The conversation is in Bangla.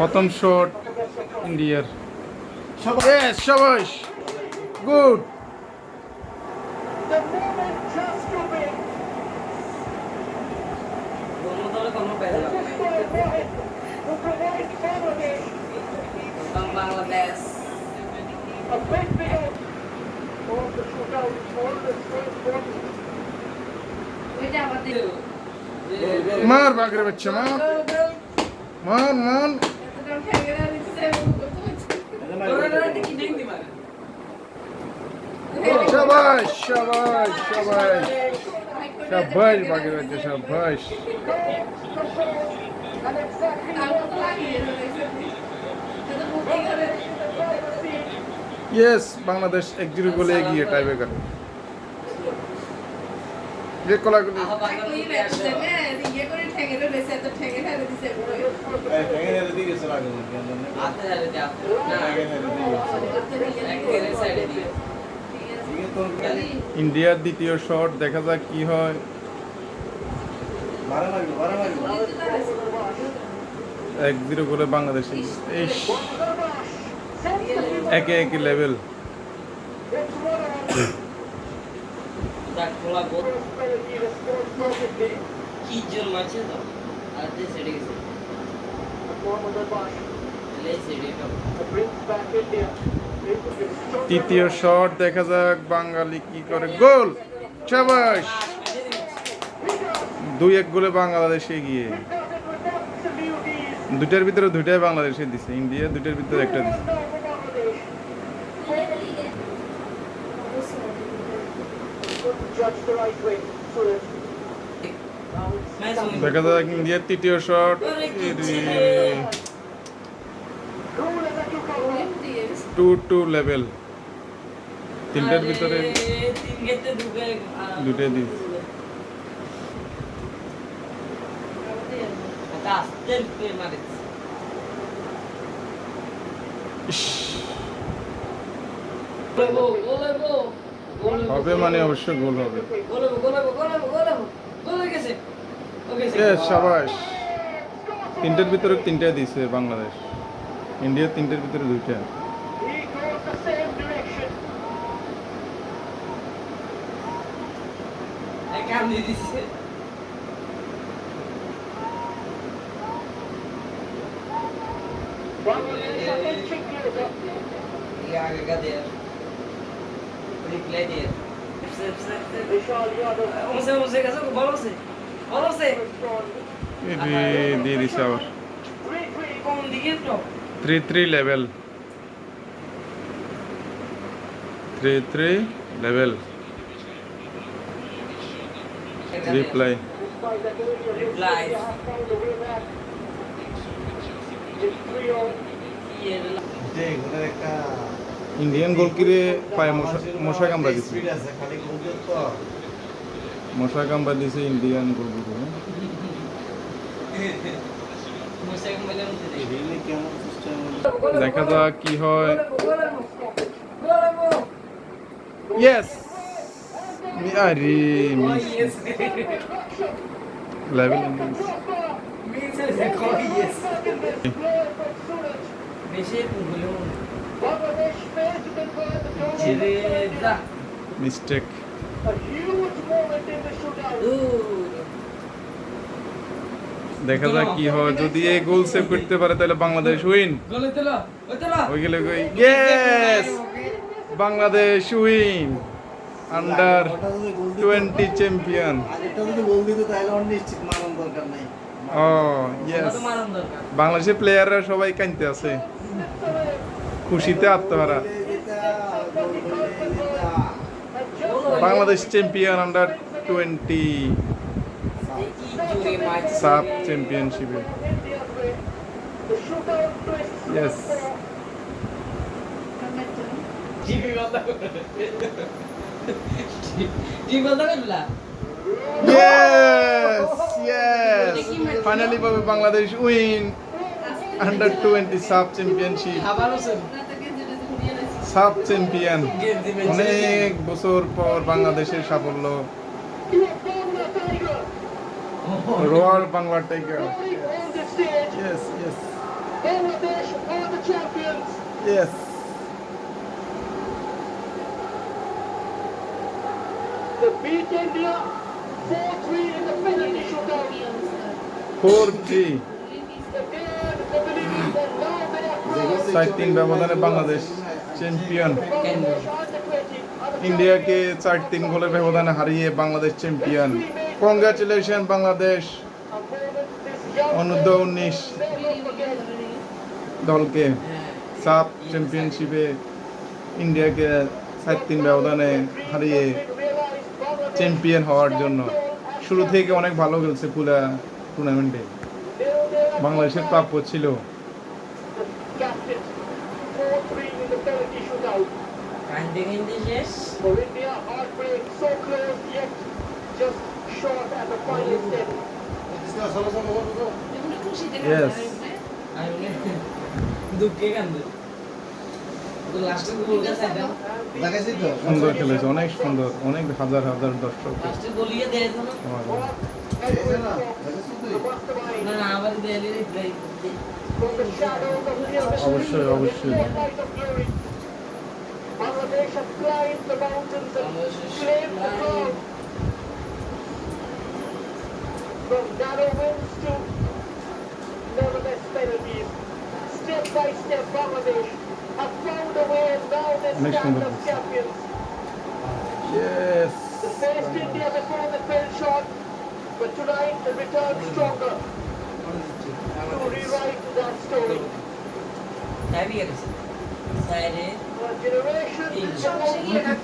প্রথম শট ইন্ডিয়ার। Yes, shabash. Good. মার বাগরে বাচ্চা মার মান শাবাশ শাবাশ শাবাশ শাবাশ বাগরে বাচ্চা শাবাশ। ইয়েস, বাংলাদেশ 1-0 গোলে এগিয়ে টাইব্রেকার। যে কলাগুলি ইন্ডিয়ার দ্বিতীয় শট, দেখা যাক কি হয়। 1-0 গোলে বাংলাদেশে। একে একে লেভেল। তৃতীয় শট, দেখা যাক বাঙালি কি করে। গোল, শাবাশ। 2-1 গোলে বাংলাদেশ এগিয়ে। দুটার ভিতরে দুইটাই বাংলাদেশে দিছে, ইন্ডিয়া দুটার ভিতরে একটা দিছে। দেখা যাক ইন্ডিয়ার তৃতীয় শট। 2-2 লেভেল। তিনটার ভিতরে দুটাই দিছে। হবে মানে অবশ্যই গোল হবে। শাবাশ। তিনটার ভিতরে তিনটাই দিছে বাংলাদেশ, ইন্ডিয়া তিনটার ভিতরে দুইটা। দিয়ে দিছে আবার। 3-3 লেভেল। 3-3 লেভেল। রিপ্লাই। ইন্ডিয়ান গোলকিরে পায়ে মশা কামড়া দিছে। মশা কামড়া দিছে ইন্ডিয়ান গোলকিরে। দেখা যাক কি হয়। ইয়েস, আরে মিস লেভেল। মিস্টেক। দেখা যাক কি হয়। যদি এই গোল সেভ করতে পারে তাহলে Bangladesh win. Yes, Bangladesh win. Under 20 champion. ও ইয়েস, বাংলাদেশের প্লেয়াররা সবাই কাঁদতে আছে, খুশিতে আত্মহারা। বাংলাদেশ চ্যাম্পিয়ন আন্ডার 20 সাব চ্যাম্পিয়নশিপে। ইয়েস, ফাইনালি পাবে বাংলাদেশ উইন আন্ডার 20 সাব চ্যাম্পিয়নশিপ। সাব চ্যাম্পিয়ন, অনেক বছর পর বাংলাদেশের সাফল্য। Royal Bangla Tiger. Holding on the stage, Yes, yes, Bangladesh are the champions. yes. They beat India 4-3 in the penalty shootout. 4-3. Again, they believe that now they are proud. 4-3 ব্যবধানে Bangladesh champion. Bangladesh under 20 are the ইন্ডিয়াকে champions. 4-3 গোলের ব্যবধানে হারিয়ে Bangladesh champion. Congratulation Bangladesh A moment this young অনূর্ধ্ব player 19 will never forget. দলকে সাব চ্যাম্পিয়নশিপে ইন্ডিয়াকে 4-3 ব্যবধানে হারিয়ে চ্যাম্পিয়ন হওয়ার জন্য শুরু থেকে অনেক ভালো খেলছে পুরা টুর্নামেন্টে। বাংলাদেশের প্রাপ্য ছিল। Captain 4-3 in the penalty shootout. For India, heartbreak so close yet just short at the final step. Yes. দুঃখে কান্দে তো লাস্টে গোল গেছে লাগাইছি তো সুন্দর খেলেছে, অনেক সুন্দর, অনেক হাজার হাজার দর্শক। লাস্টে গোলিয়ে দেয় তো না না না আবার দেয়ালে reply From the shadows of near অবশ্যই, অবশ্যই। light of glory. Bangladesh have climbed the mountains and claimed the crown. From narrow wins to nevertheless penalties. Step by step, Bangladesh have found a way and now they Next stand one, as please. champions. Yes. They faced India before they fell short, but tonight they returned stronger to rewrite that story. Heavy গেছে সাইডে A generation